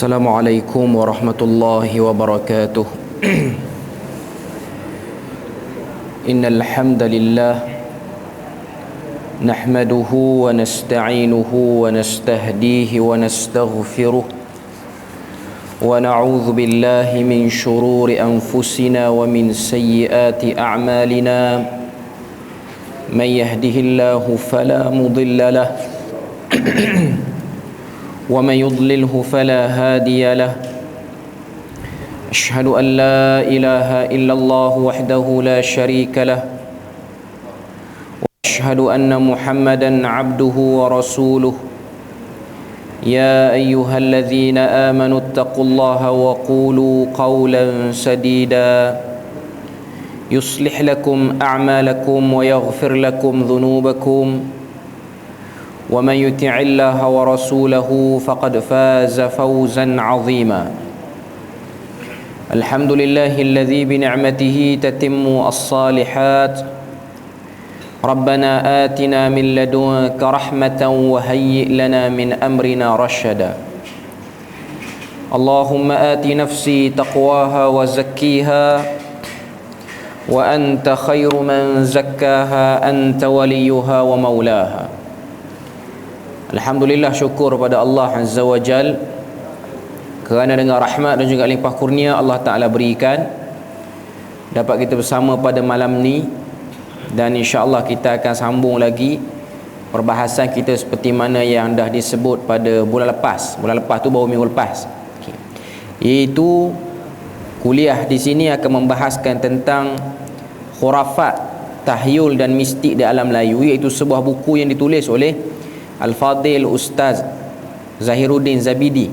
Assalamualaikum warahmatullahi wabarakatuh. Innal hamdalillah nahmaduhu wa nasta'inuhu wa nastahdihi wa nastaghfiruh wa na'udzu billahi min shururi anfusina wa min sayyiati a'malina. May yahdihillahu fala mudilla lahu ومن يضلله فلا هادي له أشهد أن لا إله إلا الله وحده لا شريك له وأشهد أن محمدا عبده ورسوله يا أيها الذين آمنوا اتقوا الله وقولوا قولا سديدا يصلح لكم أعمالكم ويغفر لكم ذنوبكم ومن يطع الله ورسوله فقد فاز فوزا عظيما. الحمد لله الذي بنعمته تتم الصالحات. ربنا آتنا من لدنك رحمة وهيئ لنا من أمرنا رشدا. اللهم آت نفسي تقواها وزكيها وأنت خير من زكاها أنت وليها ومولاها. Alhamdulillah, syukur pada Allah Azza wa Jal kerana dengan rahmat dan juga limpah kurnia Allah Ta'ala berikan dapat kita bersama pada malam ni, dan insya-Allah kita akan sambung lagi perbahasan kita seperti mana yang dah disebut pada bulan lepas. Bulan lepas tu baru minggu lepas. Iaitu kuliah di sini akan membahaskan tentang khurafat, tahyul dan mistik di alam Melayu, iaitu sebuah buku yang ditulis oleh Al-Fadil Ustaz Zahiruddin Zabidi.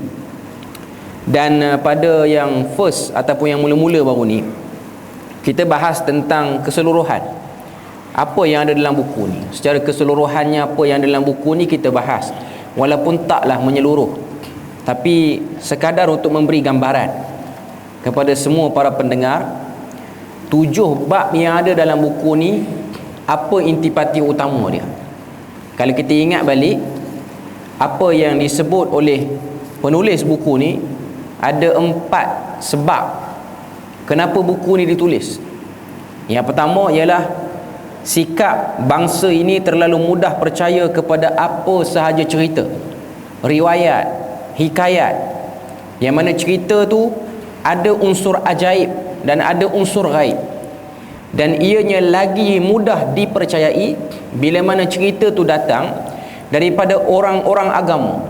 Dan pada yang first ataupun yang mula-mula baru ni, kita bahas tentang keseluruhan apa yang ada dalam buku ni. Secara keseluruhannya apa yang ada dalam buku ni kita bahas, walaupun taklah menyeluruh, tapi sekadar untuk memberi gambaran kepada semua para pendengar 7 bab yang ada dalam buku ni, apa intipati utama dia. Kalau kita ingat balik apa yang disebut oleh penulis buku ni, ada 4 sebab kenapa buku ni ditulis. Yang pertama ialah sikap bangsa ini terlalu mudah percaya kepada apa sahaja cerita, riwayat, hikayat, yang mana cerita tu ada unsur ajaib dan ada unsur ghaib, dan ianya lagi mudah dipercayai bila mana cerita tu datang daripada orang-orang agama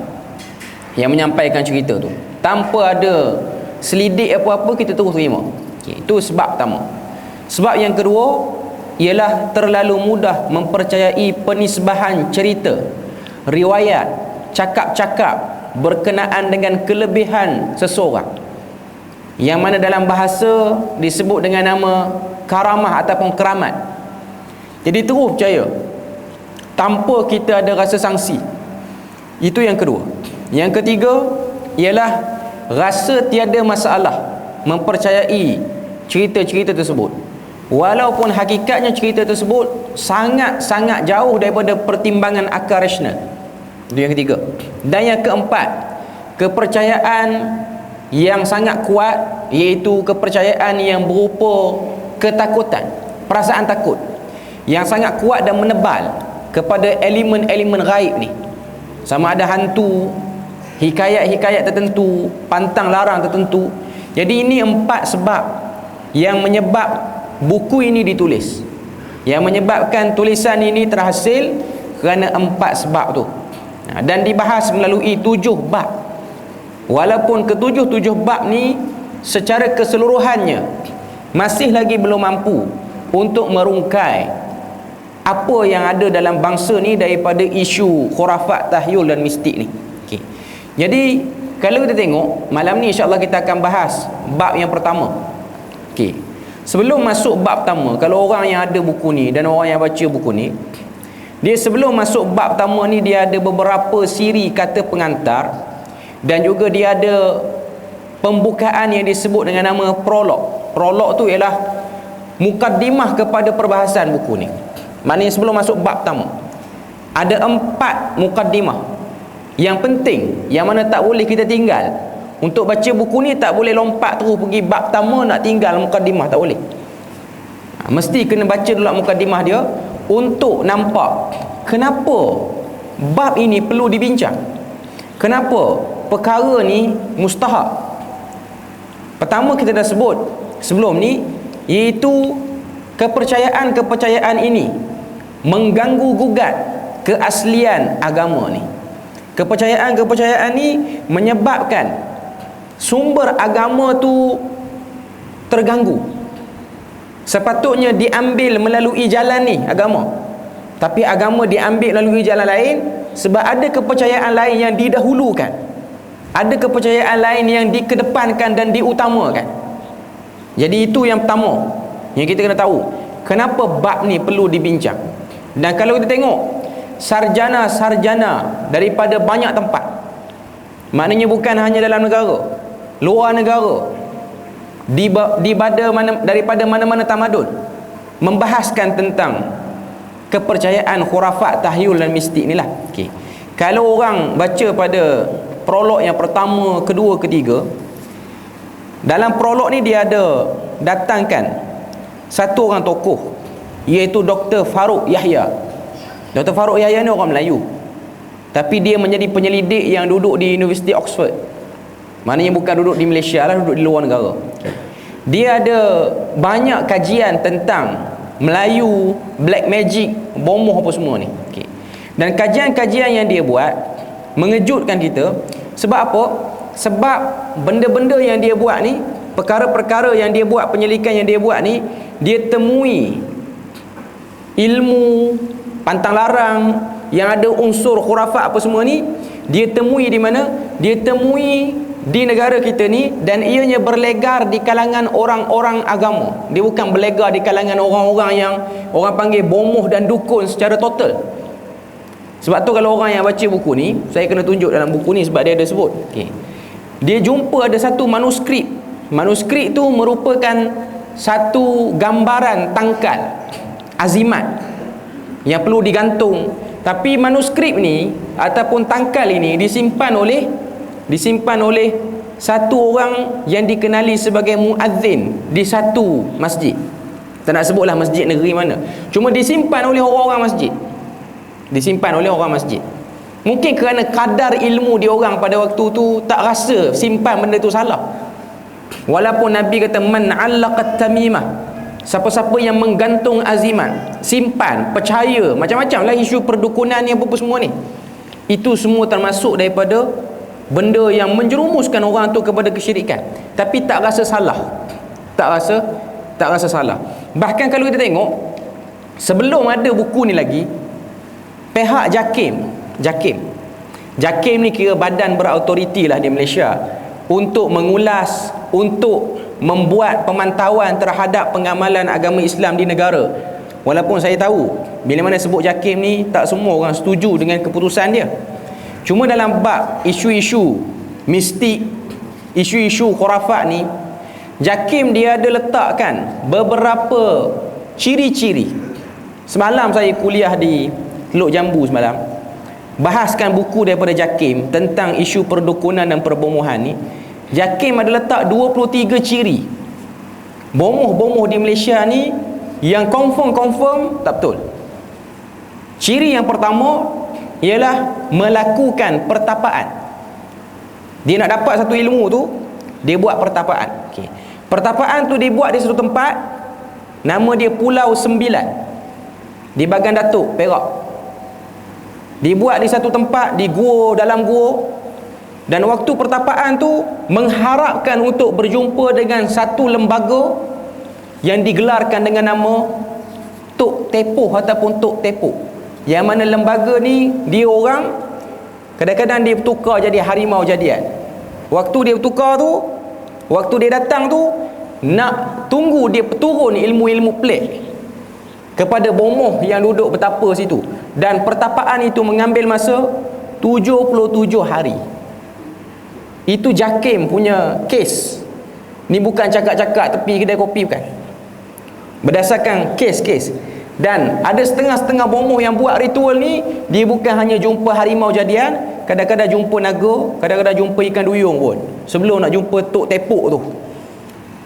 yang menyampaikan cerita tu. Tanpa ada selidik apa-apa, kita terus terima. Itu sebab pertama. Sebab yang kedua ialah terlalu mudah mempercayai penisbahan cerita, riwayat, cakap-cakap berkenaan dengan kelebihan seseorang, yang mana dalam bahasa disebut dengan nama karamah ataupun keramat. Jadi terus percaya tanpa kita ada rasa sangsi. Itu yang kedua. Yang ketiga ialah rasa tiada masalah mempercayai cerita-cerita tersebut, walaupun hakikatnya cerita tersebut sangat-sangat jauh daripada pertimbangan akal rasional. Itu yang ketiga. Dan yang keempat, kepercayaan yang sangat kuat, iaitu kepercayaan yang berupa ketakutan, perasaan takut yang sangat kuat dan menebal kepada elemen-elemen gaib ni, sama ada hantu, hikayat-hikayat tertentu, pantang larang tertentu. Jadi ini 4 sebab yang menyebab buku ini ditulis, yang menyebabkan tulisan ini terhasil kerana 4 sebab tu. Dan dibahas melalui 7 bab. Walaupun ketujuh bab ni secara keseluruhannya masih lagi belum mampu untuk merungkai apa yang ada dalam bangsa ni daripada isu khurafat, tahyul dan mistik ni. Okay. Jadi kalau kita tengok malam ni, insya-Allah kita akan bahas bab yang pertama. Okay. Sebelum masuk bab pertama, kalau orang yang ada buku ni dan orang yang baca buku ni, dia sebelum masuk bab pertama ni, dia ada beberapa siri kata pengantar, dan juga dia ada pembukaan yang disebut dengan nama prolog. Prolog tu ialah mukaddimah kepada perbahasan buku ni. Maknanya sebelum masuk bab pertama ada 4 mukaddimah yang penting, yang mana tak boleh kita tinggal Untuk baca buku ni tak boleh lompat terus pergi bab pertama nak tinggal mukadimah, tak boleh. Mesti kena baca dulu mukadimah dia untuk nampak kenapa bab ini perlu dibincang, kenapa perkara ni mustahak. Pertama kita dah sebut sebelum ni, iaitu kepercayaan ini mengganggu gugat keaslian agama ni. Kepercayaan ni menyebabkan sumber agama tu terganggu. Sepatutnya diambil melalui jalan ni agama, tapi agama diambil melalui jalan lain sebab ada kepercayaan lain yang didahulukan, ada kepercayaan lain yang dikedepankan dan diutamakan. Jadi itu yang pertama yang kita kena tahu, kenapa bab ni perlu dibincang. Dan kalau kita tengok sarjana-sarjana daripada banyak tempat, maknanya bukan hanya dalam negara, luar negara, daripada mana-mana tamadun, membahaskan tentang kepercayaan khurafat, tahyul dan mistik ni lah. Okay. Kalau orang baca pada prolog yang pertama, kedua, ketiga, dalam prolog ni dia ada datangkan satu orang tokoh, iaitu Dr. Farouk Yahya. Dr. Farouk Yahya ni orang Melayu, tapi dia menjadi penyelidik yang duduk di Universiti Oxford. Maknanya bukan duduk di Malaysia lah, duduk di luar negara. Dia ada banyak kajian tentang Melayu, black magic, bomoh apa semua ni. Okay. Dan kajian-kajian yang dia buat mengejutkan kita. Sebab apa? Sebab benda-benda yang dia buat ni, perkara-perkara yang dia buat, penyelidikan yang dia buat ni, dia temui ilmu pantang larang yang ada unsur khurafat apa semua ni, dia temui di mana? Dia temui di negara kita ni, dan ianya berlegar di kalangan orang-orang agama. Dia bukan berlegar di kalangan orang-orang yang orang panggil bomoh dan dukun secara total. Sebab tu kalau orang yang baca buku ni, saya kena tunjuk dalam buku ni sebab dia ada sebut. Okay. Dia jumpa ada satu manuskrip. Manuskrip tu merupakan satu gambaran tangkal azimat yang perlu digantung. Tapi manuskrip ni ataupun tangkal ini disimpan oleh satu orang yang dikenali sebagai muazzin di satu masjid. Tak nak sebutlah masjid negeri mana, cuma disimpan oleh orang-orang masjid. Disimpan oleh orang masjid. Mungkin kerana kadar ilmu dia orang pada waktu tu tak rasa simpan benda tu salah. Walaupun Nabi kata man 'allaqat tamimah, siapa-siapa yang menggantung azimat, simpan, percaya, macam-macam lah isu perdukunan ni, apa-apa semua ni, itu semua termasuk daripada benda yang menjerumuskan orang tu kepada kesyirikan. Tapi tak rasa salah. Tak rasa salah. Bahkan kalau kita tengok, sebelum ada buku ni lagi, pihak JAKIM ni kira badan berautoriti lah di Malaysia untuk mengulas, untuk membuat pemantauan terhadap pengamalan agama Islam di negara. Walaupun saya tahu bila mana sebut JAKIM ni, tak semua orang setuju dengan keputusan dia. Cuma dalam bab isu-isu mistik, isu-isu khurafat ni, JAKIM dia ada letakkan beberapa ciri-ciri. Semalam saya kuliah di Teluk Jambu semalam, bahaskan buku daripada JAKIM tentang isu perdukunan dan perbomohan ni. JAKIM ada letak 23 ciri bomoh-bomoh di Malaysia ni yang confirm tak betul. Ciri yang pertama ialah melakukan pertapaan. Dia nak dapat satu ilmu tu, dia buat pertapaan. Okay. Pertapaan tu dia buat di satu tempat, nama dia Pulau Sembilan, di Bagan Datuk, Perak. Dibuat di satu tempat, di gua, dalam gua. Dan waktu pertapaan tu mengharapkan untuk berjumpa dengan satu lembaga yang digelarkan dengan nama Tok Tepoh ataupun Tok Tepoh. Yang mana lembaga ni, dia orang kadang-kadang dia bertukar jadi harimau jadian. Waktu dia bertukar tu, waktu dia datang tu, nak tunggu dia turun ilmu-ilmu pelik kepada bomoh yang duduk bertapa situ. Dan pertapaan itu mengambil masa 77 hari. Itu JAKIM punya kes. Ni bukan cakap-cakap tepi kedai kopi, bukan. Berdasarkan kes-kes. Dan ada setengah-setengah bomoh yang buat ritual ni, dia bukan hanya jumpa harimau jadian, kadang-kadang jumpa naga, kadang-kadang jumpa ikan duyung pun. sebelum nak jumpa Tok Tepuk tu.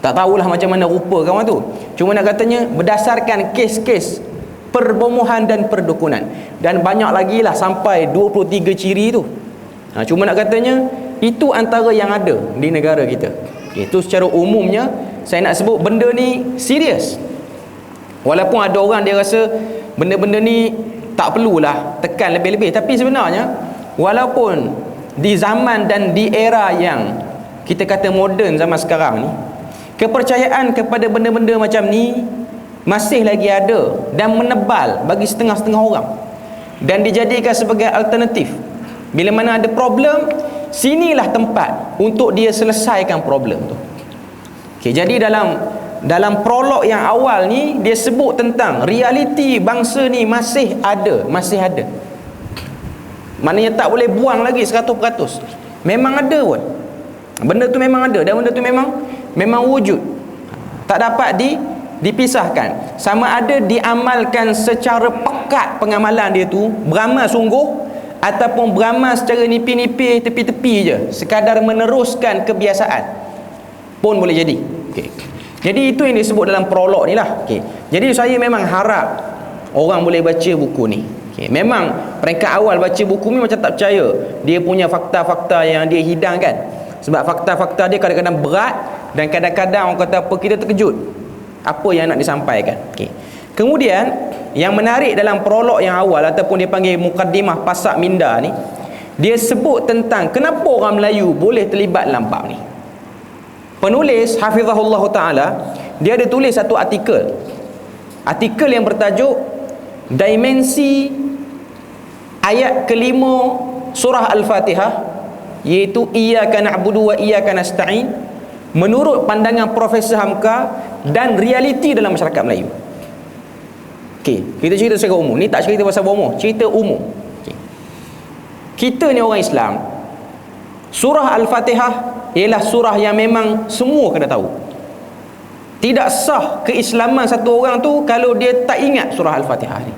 Tak tahulah macam mana rupa kawan tu. Cuma nak katanya berdasarkan kes-kes perbomohan dan perdukunan, dan banyak lagi lah sampai 23 ciri tu. Cuma nak katanya itu antara yang ada di negara kita. Itu secara umumnya saya nak sebut benda ni serius. Walaupun ada orang dia rasa benda-benda ni tak perlulah tekan lebih-lebih, tapi sebenarnya walaupun di zaman dan di era yang kita kata moden zaman sekarang ni, kepercayaan kepada benda-benda macam ni masih lagi ada dan menebal bagi setengah-setengah orang, dan dijadikan sebagai alternatif. Bila mana ada problem, sinilah tempat untuk dia selesaikan problem tu. Jadi dalam prolog yang awal ni dia sebut tentang realiti bangsa ni masih ada. Maknanya tak boleh buang lagi 100%. Memang ada pun. Benda tu memang ada, dan benda tu memang wujud. Tak dapat dipisahkan. Sama ada diamalkan secara pekat pengamalan dia tu, beramal sungguh, ataupun beramal secara nipis-nipis, tepi-tepi je, sekadar meneruskan kebiasaan pun boleh jadi. Jadi itu yang disebut dalam prolog ni lah. Jadi saya memang harap orang boleh baca buku ni. Memang peringkat awal baca buku ni macam tak percaya dia punya fakta-fakta yang dia hidangkan. Sebab fakta-fakta dia kadang-kadang berat, dan kadang-kadang orang kata apa, kita terkejut apa yang nak disampaikan. Kemudian yang menarik dalam prolog yang awal, ataupun dia panggil mukaddimah Pasak Minda ni, dia sebut tentang kenapa orang Melayu boleh terlibat dalam bab ni. Penulis hafizahullah ta'ala, dia ada tulis satu artikel yang bertajuk Dimensi ayat kelima surah Al-Fatihah, iaitu Iyyaka na'budu wa iyyaka nasta'in, menurut pandangan Profesor Hamka dan realiti dalam masyarakat Melayu. Kita cerita secara umum. Ni tak cerita pasal bomoh, cerita umum. Kita ni orang Islam, surah Al-Fatihah ialah surah yang memang semua kena tahu. Tidak sah keislaman satu orang tu kalau dia tak ingat surah Al-Fatihah ni.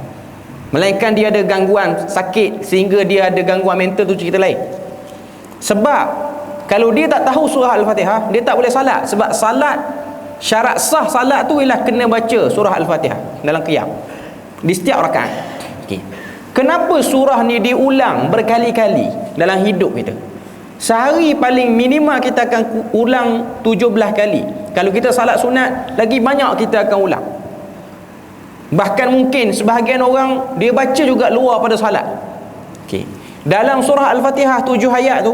Melainkan dia ada gangguan sakit sehingga dia ada gangguan mental, tu cerita lain. Sebab kalau dia tak tahu surah Al-Fatihah, dia tak boleh salat. Sebab salat, syarat sah salat tu ialah kena baca surah Al-Fatihah dalam qiyam di setiap rakaat. Kenapa surah ni diulang berkali-kali dalam hidup kita? Sehari paling minimal kita akan ulang 17 kali. Kalau kita salat sunat, lagi banyak kita akan ulang. Bahkan mungkin sebahagian orang dia baca juga luar pada salat. Dalam surah Al-Fatihah 7 ayat tu,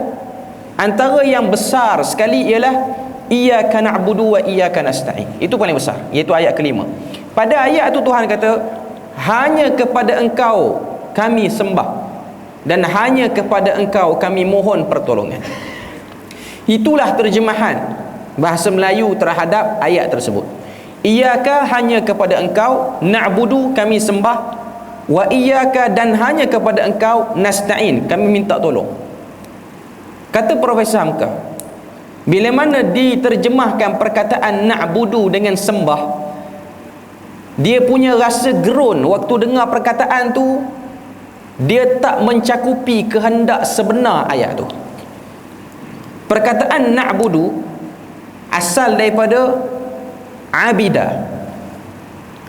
antara yang besar sekali ialah Iyyaka na'budu wa iyyaka nasta'in. Itu paling besar, iaitu ayat kelima. Pada ayat tu Tuhan kata, hanya kepada Engkau kami sembah, dan hanya kepada Engkau kami mohon pertolongan. Itulah terjemahan bahasa Melayu terhadap ayat tersebut. Iyyaka, hanya kepada Engkau, na'budu, kami sembah, wa iyyaka, dan hanya kepada Engkau, nasta'in, kami minta tolong. Kata Profesor Hamka, bila mana diterjemahkan perkataan na'budu dengan sembah, dia punya rasa gerun waktu dengar perkataan tu, dia tak mencakupi kehendak sebenar ayat tu. Perkataan na'budu asal daripada abida.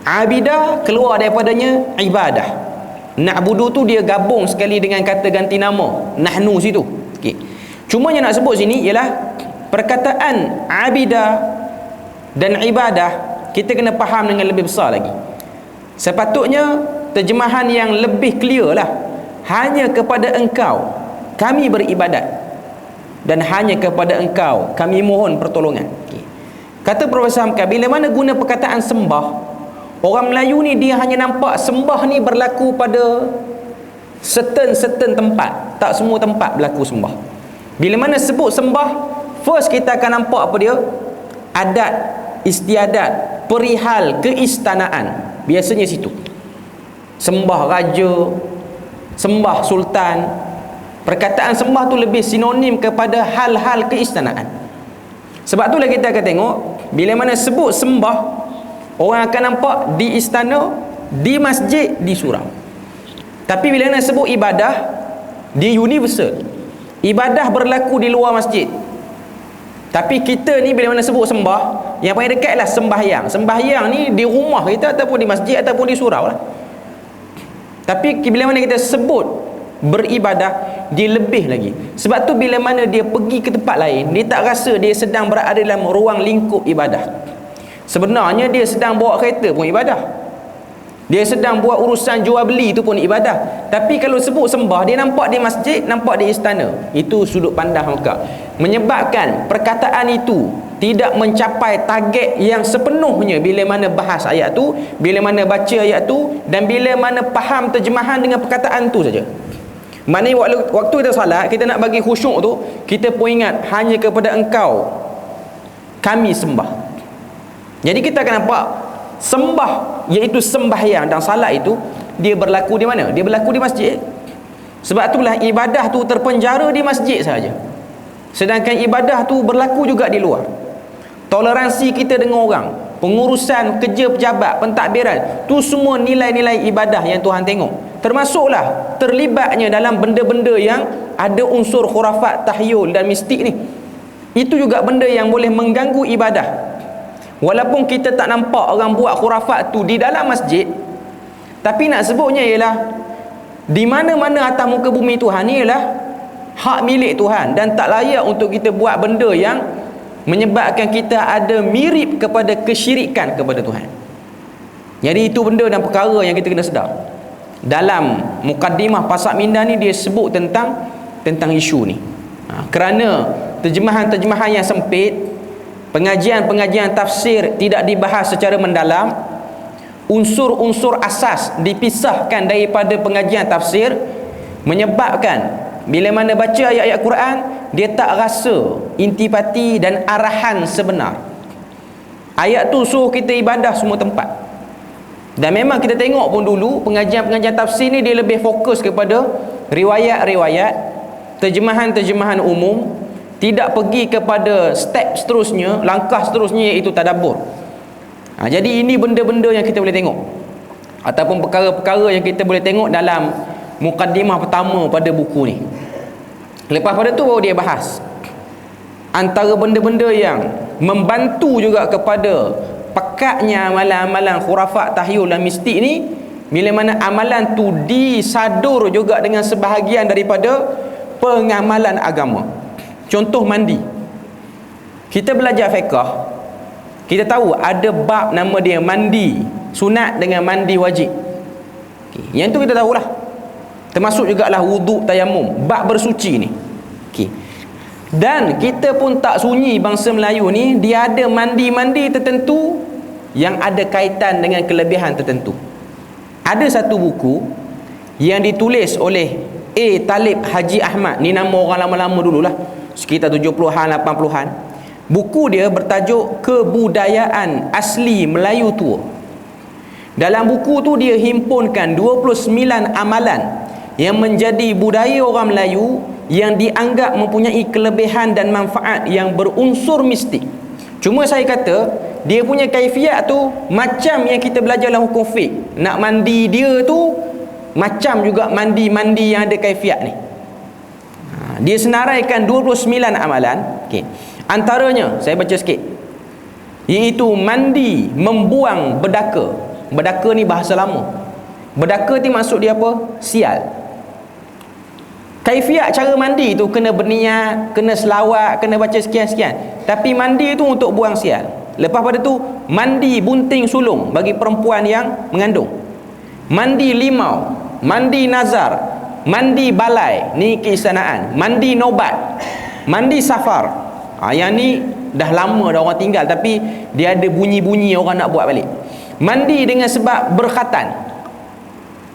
Abida keluar daripadanya ibadah. Na'budu tu dia gabung sekali dengan kata ganti nama nahnu situ. Cuma yang nak sebut sini ialah perkataan abida dan ibadah, kita kena faham dengan lebih besar lagi. Sepatutnya terjemahan yang lebih clear lah, hanya kepada Engkau kami beribadat, dan hanya kepada Engkau kami mohon pertolongan. Kata Profesor Hamka, bila mana guna perkataan sembah, orang Melayu ni dia hanya nampak sembah ni berlaku pada certain tempat. Tak semua tempat berlaku sembah. Bila mana sebut sembah, first kita akan nampak apa dia? Adat istiadat, perihal keistanaan, biasanya situ. Sembah raja, sembah sultan. Perkataan sembah tu lebih sinonim kepada hal-hal keistanaan. Sebab itulah kita akan tengok, bila mana sebut sembah, orang akan nampak di istana, di masjid, di surau. Tapi bila mana sebut ibadah, dia universal. Ibadah berlaku di luar masjid, Tapi kita ni bila mana sebut sembah, yang paling dekat lah sembahyang. Sembahyang ni di rumah kita ataupun di masjid ataupun di surau lah. Tapi bila mana kita sebut beribadah, dia lebih lagi. Sebab tu bila mana dia pergi ke tempat lain, dia tak rasa dia sedang berada dalam ruang lingkup ibadah. Sebenarnya dia sedang bawa kereta pun ibadah, dia sedang buat urusan jual beli tu pun ibadah. Tapi kalau sebut sembah, dia nampak di masjid, nampak di istana. Itu sudut pandang mereka, menyebabkan perkataan itu tidak mencapai target yang sepenuhnya bila mana bahas ayat tu, bila mana baca ayat tu, dan bila mana faham terjemahan dengan perkataan tu saja. Maknanya waktu kita salat, kita nak bagi khusyuk tu, kita pun ingat hanya kepada Engkau kami sembah. Jadi kita akan nampak sembah, iaitu sembahyang dan salat itu, dia berlaku di mana? Dia berlaku di masjid. Sebab itulah ibadah tu terpenjara di masjid saja. Sedangkan ibadah tu berlaku juga di luar. Toleransi kita dengan orang, pengurusan kerja pejabat, pentadbiran, tu semua nilai-nilai ibadah yang Tuhan tengok. Termasuklah terlibatnya dalam benda-benda yang ada unsur khurafat, tahyul dan mistik ni. Itu juga benda yang boleh mengganggu ibadah. Walaupun kita tak nampak orang buat khurafat tu di dalam masjid, tapi nak sebutnya ialah di mana-mana atas muka bumi Tuhan ni ialah hak milik Tuhan, dan tak layak untuk kita buat benda yang menyebabkan kita ada mirip kepada kesyirikan kepada Tuhan. Jadi itu benda dan perkara yang kita kena sedar. Dalam mukaddimah Pasak Minda ni dia sebut tentang isu ni. Kerana terjemahan-terjemahan yang sempit, pengajian-pengajian tafsir tidak dibahas secara mendalam, unsur-unsur asas dipisahkan daripada pengajian tafsir, menyebabkan bila mana baca ayat-ayat Quran, dia tak rasa intipati dan arahan sebenar. Ayat tu suruh kita ibadah semua tempat. Dan memang kita tengok pun dulu pengajian-pengajian tafsir ni dia lebih fokus kepada riwayat-riwayat, terjemahan-terjemahan umum, tidak pergi kepada step seterusnya, langkah seterusnya, iaitu tadabbur. Jadi ini benda-benda yang kita boleh tengok, ataupun perkara-perkara yang kita boleh tengok dalam mukaddimah pertama pada buku ni. Lepas pada tu baru dia bahas antara benda-benda yang membantu juga kepada pekatnya amalan-amalan khurafat, tahyul dan mistik ni, bila mana amalan tu disadur juga dengan sebahagian daripada pengamalan agama. Contoh mandi. Kita belajar fiqh, kita tahu ada bab nama dia mandi sunat dengan mandi wajib. Yang tu kita tahulah. Termasuk jugalah wuduk, tayamum, bab bersuci ni. Dan kita pun tak sunyi bangsa Melayu ni, dia ada mandi-mandi tertentu yang ada kaitan dengan kelebihan tertentu. Ada satu buku yang ditulis oleh A. Talib Haji Ahmad, ni nama orang lama-lama dululah, sekitar 70-an 80-an. Buku dia bertajuk Kebudayaan Asli Melayu Tua. Dalam buku tu dia himpunkan 29 amalan yang menjadi budaya orang Melayu yang dianggap mempunyai kelebihan dan manfaat yang berunsur mistik. Cuma saya kata dia punya kaifiat tu macam yang kita belajar dalam hukum fiqh. Nak mandi dia tu macam juga mandi-mandi yang ada kaifiat ni. Dia senaraikan 29 amalan. Antaranya saya baca sikit, iaitu mandi membuang bedaka. Bedaka ni bahasa lama. Bedaka ni maksud dia apa? Sial. Kaifiat cara mandi tu kena berniat, kena selawat, kena baca sekian-sekian. Tapi mandi tu untuk buang sial. Lepas pada tu mandi bunting sulung bagi perempuan yang mengandung. Mandi limau, mandi nazar, mandi balai, ni keistimewaan. Mandi nobat, mandi safar. Yang ni dah lama dah orang tinggal, tapi dia ada bunyi-bunyi orang nak buat balik. Mandi dengan sebab berkhatan.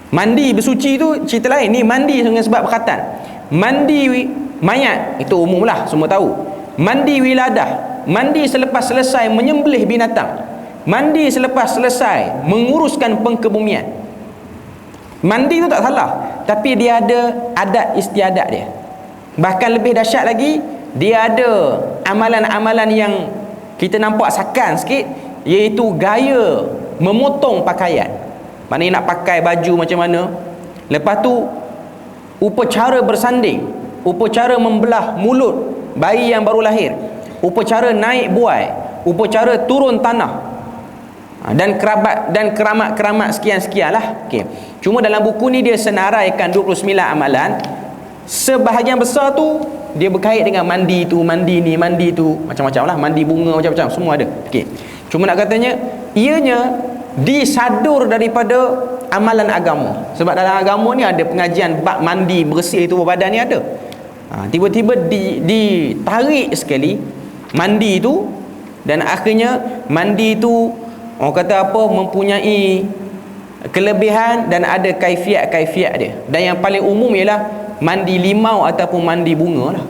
Mandi bersuci tu cerita lain. Ni mandi dengan sebab berkhatan. Mandi mayat, itu umum lah, semua tahu. Mandi wiladah, mandi selepas selesai menyembelih binatang. Mandi selepas selesai menguruskan pengkebumian. Mandi tu tak salah, tapi dia ada adat istiadat dia. Bahkan lebih dahsyat lagi, dia ada amalan-amalan yang kita nampak sakan sikit, iaitu gaya memotong pakaian. Maknanya nak pakai baju macam mana. Lepas tu upacara bersanding, upacara membelah mulut bayi yang baru lahir, upacara naik buai, upacara turun tanah, dan keramat sekian-sekian lah. Okay. Cuma dalam buku ni dia senaraikan 29 amalan. Sebahagian besar tu dia berkait dengan mandi tu, mandi ni, mandi tu, macam-macam lah, mandi bunga, macam-macam, semua ada. Okay. Cuma nak katanya ianya disadur daripada amalan agama. Sebab dalam agama ni ada pengajian bab mandi bersih tubuh badan ni ada. Tiba-tiba ditarik sekali mandi tu, dan akhirnya mandi tu orang kata apa, mempunyai kelebihan dan ada kaifiat-kaifiat dia. Dan yang paling umum ialah mandi limau ataupun mandi bunga lah.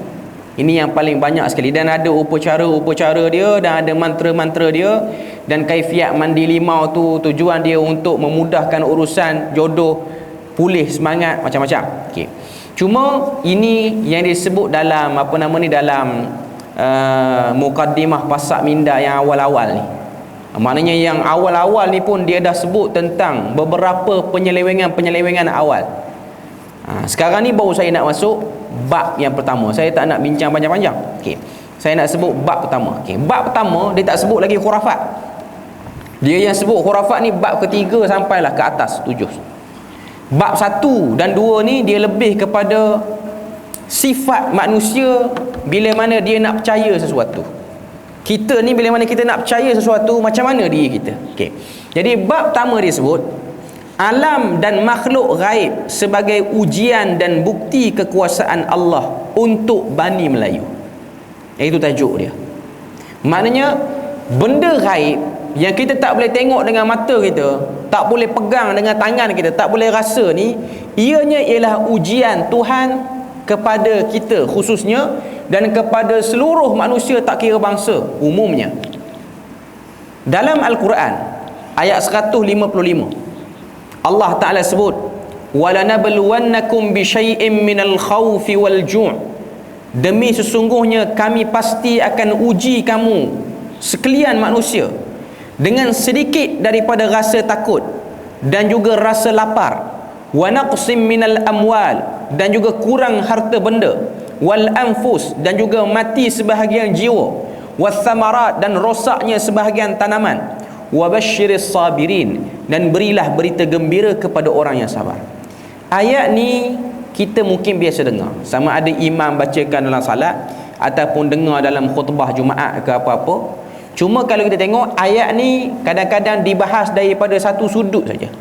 Ini yang paling banyak sekali, dan ada upacara-upacara dia, dan ada mantra-mantra dia. Dan kaifiat mandi limau tu tujuan dia untuk memudahkan urusan jodoh, pulih semangat, macam-macam. Okey. Cuma ini yang disebut dalam apa nama ni, dalam mukaddimah Pasak Minda yang awal-awal ni. Maknanya yang awal-awal ni pun dia dah sebut tentang beberapa penyelewengan awal. Sekarang ni baru saya nak masuk bab yang pertama. Saya tak nak bincang panjang-panjang. Okey. Saya nak sebut bab pertama. Okey. Bab pertama dia tak sebut lagi khurafat. Dia yang sebut khurafat ni bab ketiga sampailah ke atas 7. Bab 1 dan 2 ni dia lebih kepada sifat manusia bila mana dia nak percaya sesuatu. Kita ni bila mana kita nak percaya sesuatu, macam mana diri kita. Okey. Jadi bab pertama dia sebut alam dan makhluk gaib sebagai ujian dan bukti kekuasaan Allah untuk Bani Melayu. Itu tajuk dia. Maknanya benda gaib yang kita tak boleh tengok dengan mata kita, tak boleh pegang dengan tangan kita, tak boleh rasa ni, ianya ialah ujian Tuhan kepada kita khususnya, dan kepada seluruh manusia tak kira bangsa umumnya. Dalam Al-Quran ayat 155 Allah Ta'ala sebut, وَلَنَبْلُوَنَّكُمْ بِشَيْءٍ مِّنَ الْخَوْفِ وَالْجُوعِ, demi sesungguhnya kami pasti akan uji kamu sekalian manusia dengan sedikit daripada rasa takut dan juga rasa lapar, wa naqsim minal amwal, dan juga kurang harta benda, wal anfus, dan juga mati sebahagian jiwa, was thamarat, dan rosaknya sebahagian tanaman, wa basyiris sabirin, dan berilah berita gembira kepada orang yang sabar. Ayat ni kita mungkin biasa dengar, sama ada imam bacakan dalam salat ataupun dengar dalam khutbah Jumaat ke apa-apa. Cuma kalau kita tengok ayat ni kadang-kadang dibahas daripada satu sudut saja.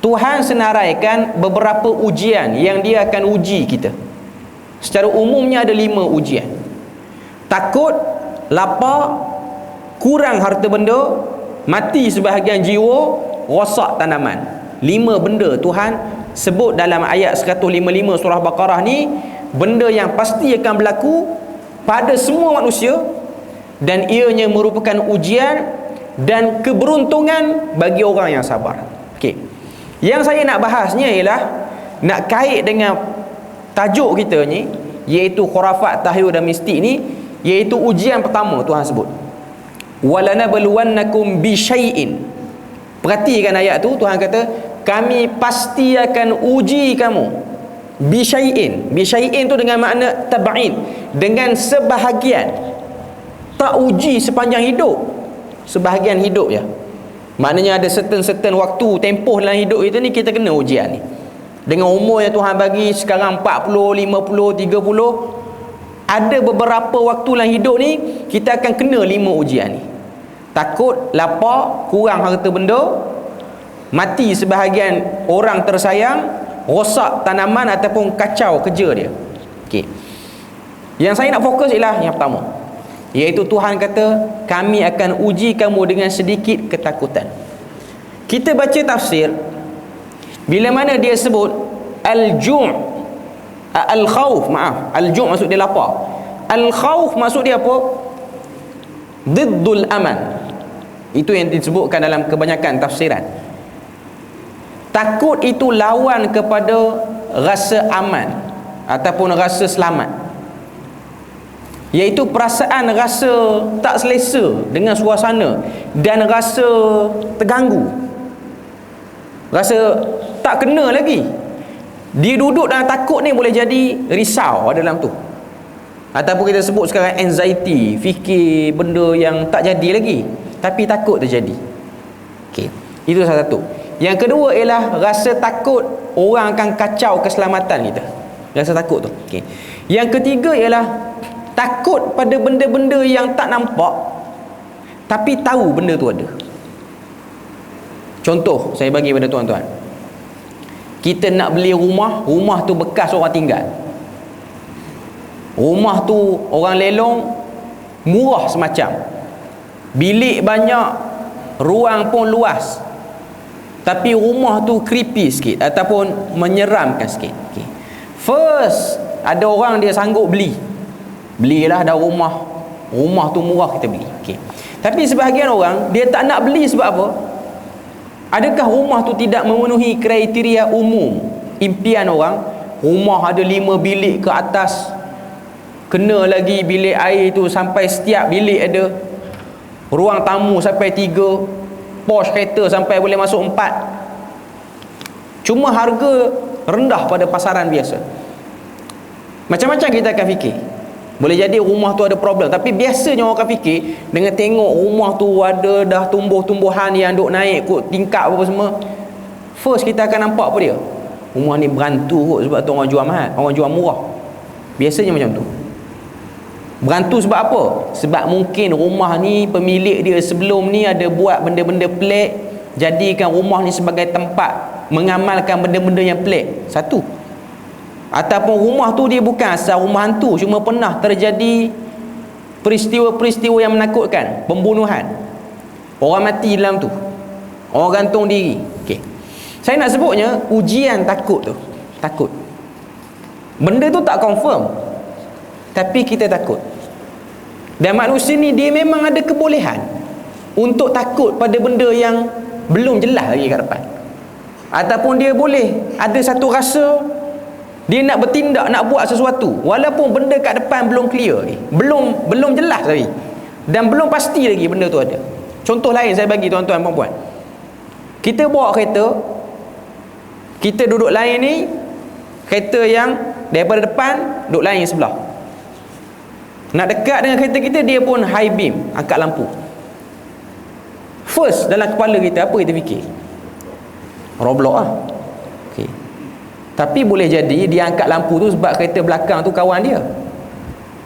Tuhan senaraikan beberapa ujian yang dia akan uji kita. Secara umumnya ada 5 ujian. Takut, lapar, kurang harta benda, mati sebahagian jiwa, rosak tanaman. 5 benda Tuhan sebut dalam ayat 155 surah Baqarah ni, benda yang pasti akan berlaku pada semua manusia, dan ianya merupakan ujian dan keberuntungan bagi orang yang sabar. Okey. Yang saya nak bahasnya ialah nak kait dengan tajuk kita ni, iaitu khurafat, tahyul dan mistik ni, iaitu ujian pertama Tuhan sebut. Walanabluwannakum bisyai'in. Perhatikan ayat tu, Tuhan kata kami pasti akan uji kamu. Bisyai'in. Bisyai'in tu dengan makna tab'in, dengan sebahagian. Tak uji sepanjang hidup, sebahagian hidup ya. Maknanya ada certain waktu tempoh dalam hidup kita ni kita kena ujian ni. Dengan umur yang Tuhan bagi sekarang 40, 50, 30, ada beberapa waktu dalam hidup ni kita akan kena 5 ujian ni. Takut, lapar, kurang harta benda, mati sebahagian orang tersayang, rosak tanaman ataupun kacau kerja dia. Okey. Yang saya nak fokus ialah yang pertama, iaitu Tuhan kata kami akan uji kamu dengan sedikit ketakutan. Kita baca tafsir, bila mana dia sebut al-ju' al-khawf, al-ju' maksud dia lapar, al-khawf maksud dia apa? Diddul aman. Itu yang disebutkan dalam kebanyakan tafsiran. Takut itu lawan kepada rasa aman ataupun rasa selamat, iaitu perasaan rasa tak selesa dengan suasana dan rasa terganggu, rasa tak kena lagi. Dia duduk dalam takut ni boleh jadi risau ada dalam tu. Ataupun kita sebut sekarang anxiety, fikir benda yang tak jadi lagi tapi takut terjadi. Okey, itu salah satu. Yang kedua ialah rasa takut orang akan kacau keselamatan kita. Rasa takut tu. Okey. Yang ketiga ialah takut pada benda-benda yang tak nampak tapi tahu benda tu ada. Contoh saya bagi pada tuan-tuan. Kita nak beli rumah, rumah tu bekas orang tinggal. Rumah tu orang lelong, murah semacam. Bilik banyak, ruang pun luas. Tapi rumah tu creepy sikit ataupun menyeramkan sikit. Okay. First, ada orang dia sanggup beli. Belilah dah rumah. Rumah tu murah kita beli. Okay. Tapi sebahagian orang dia tak nak beli sebab apa? Adakah rumah tu tidak memenuhi kriteria umum impian orang? Rumah ada 5 bilik ke atas, kena lagi bilik air tu sampai setiap bilik ada, ruang tamu sampai 3, Porsche kereta sampai boleh masuk 4. Cuma harga rendah pada pasaran biasa. Macam-macam kita akan fikir. Boleh jadi rumah tu ada problem, tapi biasanya orang akan fikir dengan tengok rumah tu ada dah tumbuh-tumbuhan yang duk naik kot tingkap apa semua. First kita akan nampak apa dia? Rumah ni berantu kot sebab tu orang jual mahal, orang jual murah. Biasanya macam tu. Berantu sebab apa? Sebab mungkin rumah ni pemilik dia sebelum ni ada buat benda-benda pelik, jadikan rumah ni sebagai tempat mengamalkan benda-benda yang pelik. Satu. Ataupun rumah tu dia bukan asal rumah hantu, cuma pernah terjadi peristiwa-peristiwa yang menakutkan, pembunuhan, orang mati dalam tu, orang gantung diri. Okey. Saya nak sebutnya ujian takut tu. Takut. Benda tu tak confirm, tapi kita takut. Dan manusia ni dia memang ada kebolehan untuk takut pada benda yang belum jelas lagi kat depan. Ataupun dia boleh ada satu rasa dia nak bertindak, nak buat sesuatu walaupun benda kat depan belum clear lagi, belum jelas lagi, dan belum pasti lagi benda tu ada. Contoh lain saya bagi tuan-tuan dan puan-puan. Kita bawa kereta, kita duduk lain ni, kereta yang daripada depan duduk lain sebelah. Nak dekat dengan kereta kita, dia pun high beam, angkat lampu. First dalam kepala kita apa kita fikir? Roblox lah. Okay. Tapi boleh jadi dia angkat lampu tu sebab kereta belakang tu kawan dia.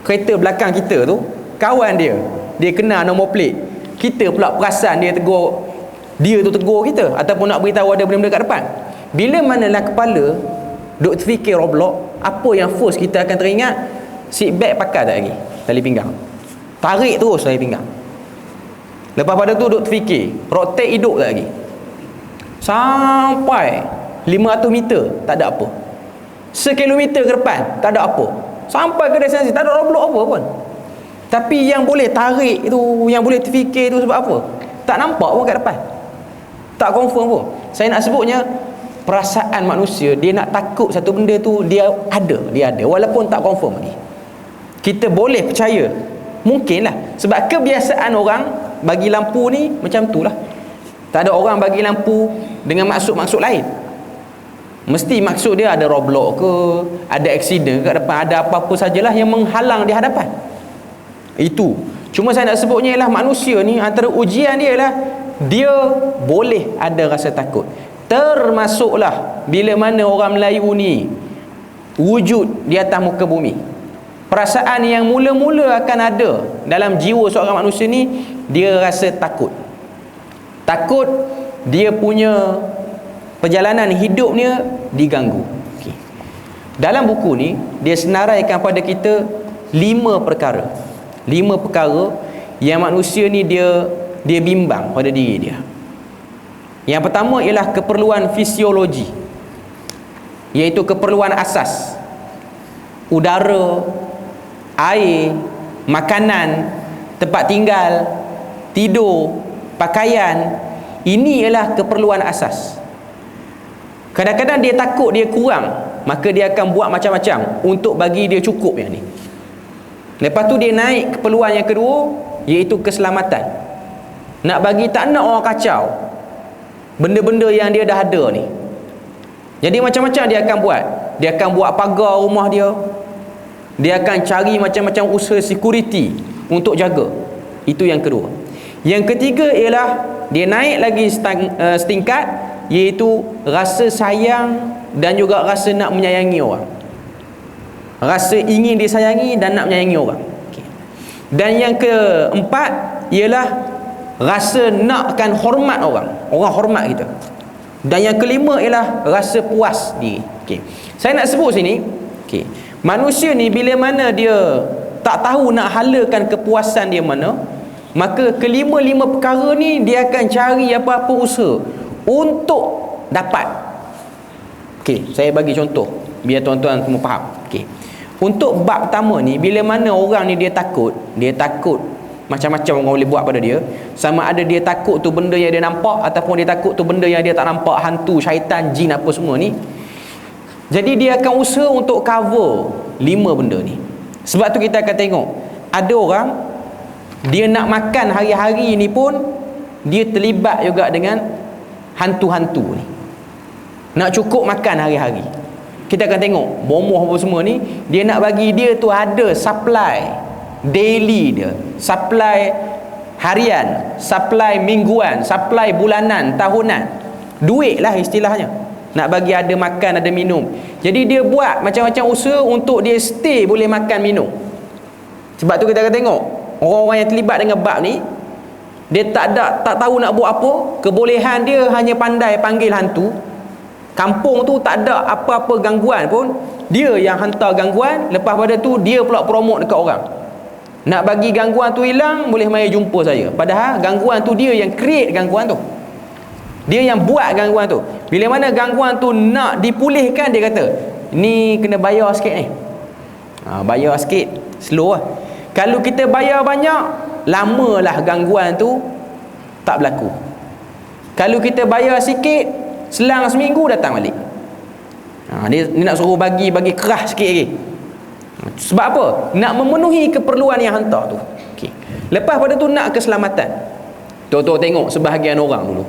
Kereta belakang kita tu kawan dia. Dia kenal nombor plate. Kita pula perasan dia tegur, dia tu tegur kita ataupun nak beritahu ada benda-benda kat depan. Bila mana dalam kepala duk terfikir Roblox, apa yang first kita akan teringat? Seat belt pakai tak lagi? Tali pinggang. Tarik terus tali pinggang. Lepas pada tu duk terfikir, rotate hidup tak lagi? Sampai 500 meter tak ada apa, 1 kilometer ke depan tak ada apa, sampai ke destinasi tak ada Roblox apa pun. Tapi yang boleh tarik tu, yang boleh terfikir tu sebab apa? Tak nampak pun kat depan, tak confirm pun. Saya nak sebutnya perasaan manusia, dia nak takut satu benda tu, dia ada walaupun tak confirm lagi. Kita boleh percaya, mungkinlah sebab kebiasaan orang bagi lampu ni macam tu lah. Tak ada orang bagi lampu dengan maksud-maksud lain. Mesti maksud dia ada Roblox ke, ada accident kat depan, ada apa-apa sajalah yang menghalang di hadapan. Itu. Cuma saya nak sebutnya ialah manusia ni, antara ujian dia ialah dia boleh ada rasa takut. Termasuklah bila mana orang Melayu ni wujud di atas muka bumi. Perasaan yang mula-mula akan ada dalam jiwa seorang manusia ni, dia rasa takut. Takut dia punya perjalanan hidupnya diganggu. Okay. Dalam buku ni dia senaraikan pada kita 5 perkara. 5 perkara yang manusia ni dia bimbang pada diri dia. Yang pertama ialah keperluan fisiologi, iaitu keperluan asas. Udara, air, makanan, tempat tinggal, tidur, pakaian. Ini ialah keperluan asas. Kadang-kadang dia takut dia kurang, maka dia akan buat macam-macam untuk bagi dia cukup yang ni. Lepas tu dia naik keperluan yang kedua, iaitu keselamatan. Nak bagi tak nak orang kacau benda-benda yang dia dah ada ni. Jadi macam-macam dia akan buat. Dia akan buat pagar rumah dia, Dia akan cari macam-macam usaha security untuk jaga. Itu yang kedua. Yang ketiga ialah dia naik lagi setingkat, iaitu rasa sayang dan juga rasa nak menyayangi orang. Rasa ingin disayangi dan nak menyayangi orang. Dan yang keempat ialah rasa nakkan hormat orang. Orang hormat kita. Dan yang kelima ialah rasa puas diri. Saya nak sebut sini, manusia ni bila mana dia tak tahu nak halakan kepuasan dia mana, maka kelima-lima perkara ni dia akan cari apa-apa usaha untuk dapat. Saya bagi contoh biar tuan-tuan semua faham. Untuk bab pertama ni, bila mana orang ni dia takut macam-macam orang boleh buat pada dia. Sama ada dia takut tu benda yang dia nampak, ataupun dia takut tu benda yang dia tak nampak, hantu, syaitan, jin, apa semua ni. Jadi dia akan usaha untuk cover 5 benda ni. Sebab tu kita akan tengok ada orang dia nak makan hari-hari ni pun dia terlibat juga dengan hantu-hantu ni. Nak cukup makan hari-hari. Kita akan tengok bomoh apa semua ni, dia nak bagi dia tu ada supply daily dia, supply harian, supply mingguan, supply bulanan, tahunan. Duit lah istilahnya. Nak bagi ada makan, ada minum. Jadi dia buat macam-macam usaha untuk dia stay boleh makan, minum. Sebab tu kita akan tengok orang-orang yang terlibat dengan bab ni, dia tak tahu nak buat apa. Kebolehan dia hanya pandai panggil hantu. Kampung tu tak ada apa-apa gangguan pun, dia yang hantar gangguan. Lepas pada tu dia pula promote dekat orang. Nak bagi gangguan tu hilang, boleh mari jumpa saya. Padahal gangguan tu dia yang create gangguan tu. Dia yang buat gangguan tu. Bila mana gangguan tu nak dipulihkan, dia kata ni kena bayar sikit ni. Bayar sikit, slow lah. Kalau kita bayar banyak, lamalah gangguan tu tak berlaku. Kalau kita bayar sikit, selang seminggu datang balik. Dia nak suruh bagi keras sikit lagi. Sebab apa? Nak memenuhi keperluan yang hantar tu. Lepas pada tu nak keselamatan. Tuan-tuan tengok sebahagian orang dulu,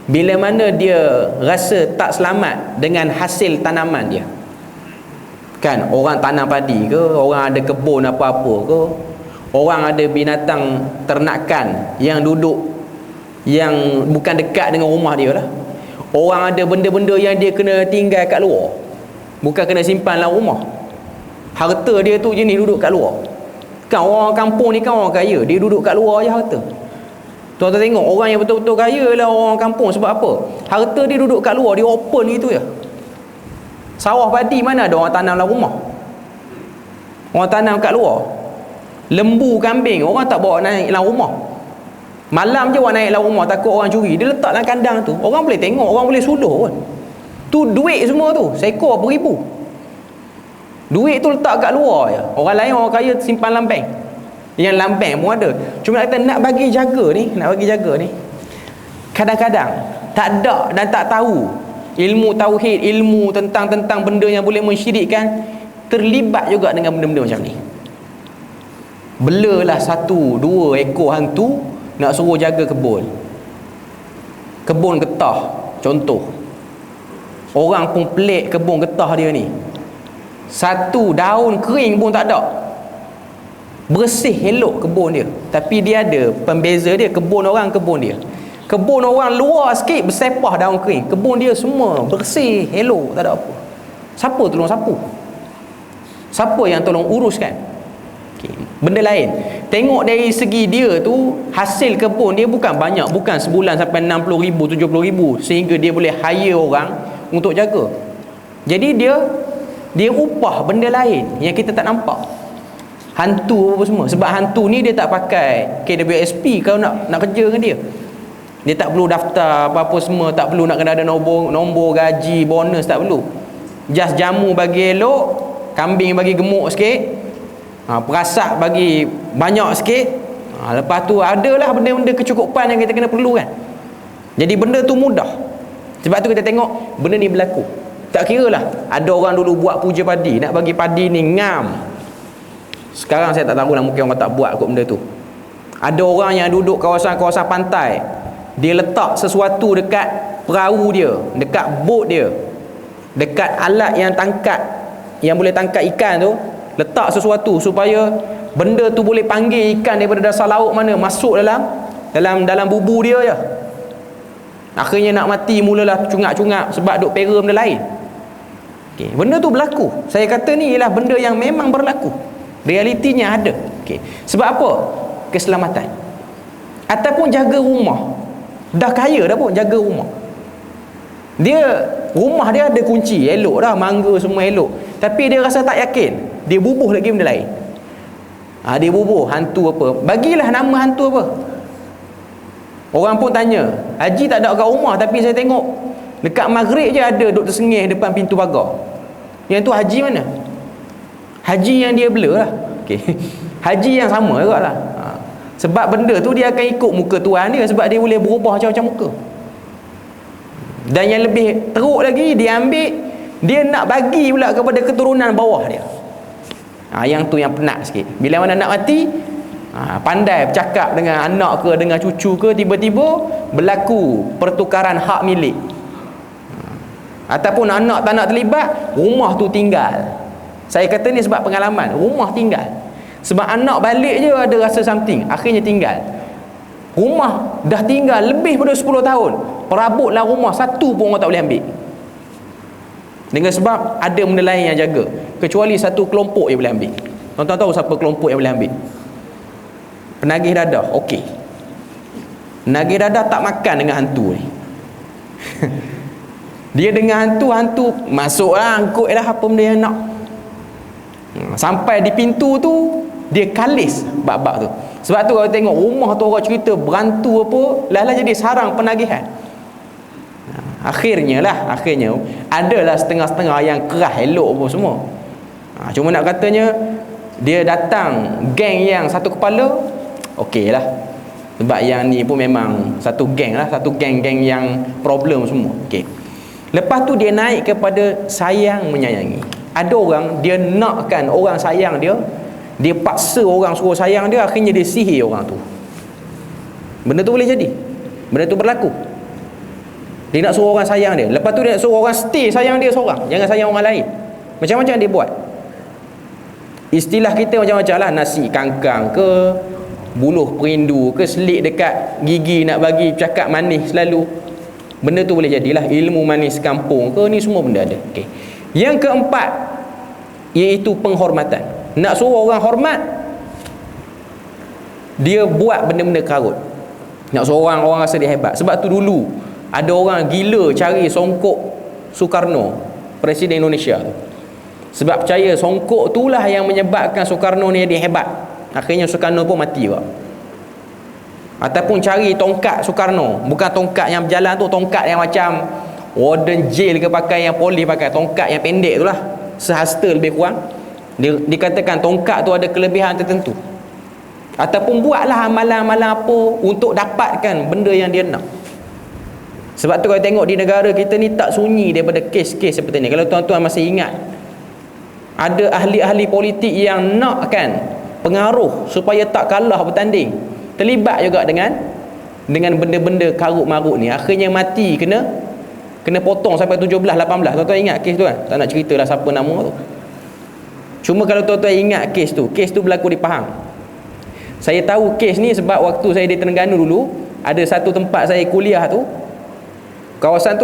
bila mana dia rasa tak selamat dengan hasil tanaman dia, kan, orang tanam padi ke, orang ada kebun apa-apa ke, orang ada binatang ternakan yang duduk yang bukan dekat dengan rumah dia lah. Orang ada benda-benda yang dia kena tinggal kat luar, bukan kena simpan dalam rumah. Harta dia tu jenis duduk kat luar. Kan orang kampung ni kan orang kaya, dia duduk kat luar je harta. Tuan-tuan tengok orang yang betul-betul kaya lah orang kampung. Sebab apa? Harta dia duduk kat luar, dia open gitu je. Sawah padi mana ada orang tanam dalam rumah? Orang tanam kat luar. Lembu, kambing, orang tak bawa naik dalam rumah. Malam je orang naik dalam rumah, takut orang curi, dia letak dalam kandang tu. Orang boleh tengok, orang boleh suluh pun. Tu duit semua tu, seekor beribu. Duit tu letak kat luar je. Orang lain, orang kaya simpan dalam bank. Yang dalam bank pun ada. Cuma kata nak bagi jaga ni, kadang-kadang tak ada dan tak tahu ilmu tauhid, ilmu tentang benda yang boleh mensyirikkan, terlibat juga dengan benda-benda macam ni. Belalah 1-2 ekor hantu nak suruh jaga kebun getah contoh. Orang pun pelik kebun getah dia ni, satu daun kering pun tak ada. Bersih elok kebun dia, tapi dia ada pembeza dia. Kebun orang, kebun dia. Kebun orang luar sikit bersepah daun kering, kebun dia semua bersih elok, tak ada apa. Siapa tolong sapu? Siapa yang tolong uruskan? Benda lain, tengok dari segi dia tu, hasil kebun dia bukan banyak, bukan sebulan sampai 60,000, 70,000 sehingga dia boleh hire orang untuk jaga. Jadi dia upah benda lain yang kita tak nampak. Hantu apa semua. Sebab hantu ni dia tak pakai KWSP kalau nak kerja dengan dia. Dia tak perlu daftar apa-apa semua, tak perlu nak kena ada nombor gaji, bonus, tak perlu. Just jamu bagi elok, kambing bagi gemuk sikit, perasak bagi banyak sikit, lepas tu adalah benda-benda kecukupan yang kita kena perlukan. Jadi benda tu mudah. Sebab tu kita tengok benda ni berlaku. Tak kira lah, ada orang dulu buat puja padi, nak bagi padi ni ngam. Sekarang saya tak tahu lah, mungkin orang tak buat kot benda tu. Ada orang yang duduk kawasan-kawasan pantai, dia letak sesuatu dekat perahu dia, dekat bot dia, dekat alat yang boleh tangkap ikan tu, letak sesuatu supaya benda tu boleh panggil ikan daripada dasar laut mana masuk dalam bubu dia je. Akhirnya nak mati, mulalah cungak-cungak sebab duk pera benda lain. Okay. Benda tu berlaku. Saya kata ni ialah benda yang memang berlaku, realitinya ada. Okay. Sebab apa? Keselamatan. Ataupun jaga rumah, dah kaya dah pun jaga rumah, rumah dia ada kunci, elok dah, mangga semua elok, tapi dia rasa tak yakin, dia bubuh lagi benda lain. Dia bubuh hantu apa, bagilah nama hantu apa. Orang pun tanya, Haji tak ada kat rumah, tapi saya tengok dekat maghrib je ada duk tersengih depan pintu pagar. Yang tu Haji mana? Haji yang dia blur lah. Okay. Haji yang sama juga lah. Sebab benda tu dia akan ikut muka Tuhan dia, sebab dia boleh berubah macam-macam muka. Dan yang lebih teruk lagi, dia ambil, dia nak bagi pula kepada keturunan bawah dia. Yang tu yang penat sikit. Bila mana nak mati, pandai bercakap dengan anak ke, dengan cucu ke, tiba-tiba berlaku pertukaran hak milik. Ataupun anak tak nak terlibat, rumah tu tinggal. Saya kata ni sebab pengalaman, rumah tinggal. Sebab anak balik je ada rasa something, akhirnya tinggal. Rumah dah tinggal lebih pada 10 tahun, perabotlah rumah, satu pun orang tak boleh ambil. Dengan sebab ada benda lain yang jaga, kecuali satu kelompok yang boleh ambil. Tuan-tuan tahu siapa kelompok yang boleh ambil? Penagih dadah. Okey, penagih dadah tak makan dengan hantu ni. Dia dengan hantu masuklah, angkut lah apa benda yang nak. Sampai di pintu tu dia kalis bab-bab tu. Sebab tu kalau tengok rumah tu orang cerita berantu apa, lah jadi sarang penagihan. Akhirnya adalah setengah-setengah yang keras elok apa semua. Cuma nak katanya dia datang geng yang satu kepala, okey lah. Sebab yang ni pun memang satu geng lah, satu geng-geng yang problem semua. Okey. Lepas tu dia naik kepada sayang menyayangi. Ada orang dia nakkan orang sayang dia, dia paksa orang suruh sayang dia, akhirnya dia sihir orang tu. Benda tu boleh jadi, benda tu berlaku. Dia nak suruh orang sayang dia, lepas tu dia nak suruh orang stay sayang dia seorang, jangan sayang orang lain. Macam-macam dia buat. Istilah kita macam-macam lah, nasi kangkang ke, buluh perindu ke, selit dekat gigi nak bagi cakap manis selalu. Benda tu boleh jadilah ilmu manis kampung ke, ni semua benda ada. Okay. Yang keempat, iaitu penghormatan. Nak suruh orang hormat, dia buat benda-benda karut. Nak suruh orang rasa dia hebat. Sebab tu dulu ada orang gila cari songkok Soekarno, Presiden Indonesia tu. Sebab percaya songkok itulah yang menyebabkan Soekarno ni dia hebat. Akhirnya Soekarno pun mati juga. Ataupun cari tongkat Soekarno, bukan tongkat yang berjalan tu, tongkat yang macam warden jail ke pakai, yang polis pakai, tongkat yang pendek tu lah, sehasta lebih kurang. Dikatakan tongkat tu ada kelebihan tertentu. Ataupun buatlah amalan-amalan apa untuk dapatkan benda yang dia nak. Sebab tu kalau tengok di negara kita ni tak sunyi daripada kes-kes seperti ni. Kalau tuan-tuan masih ingat, ada ahli-ahli politik yang nakkan pengaruh supaya tak kalah bertanding, terlibat juga dengan benda-benda karut-marut ni. Akhirnya mati kena potong sampai 17, 18. Tuan-tuan ingat kes tu kan? Tak nak ceritalah siapa nama tu. Cuma kalau tuan-tuan ingat kes tu berlaku di Pahang. Saya tahu kes ni sebab waktu saya di Terengganu dulu, ada satu tempat saya kuliah tu, kawasan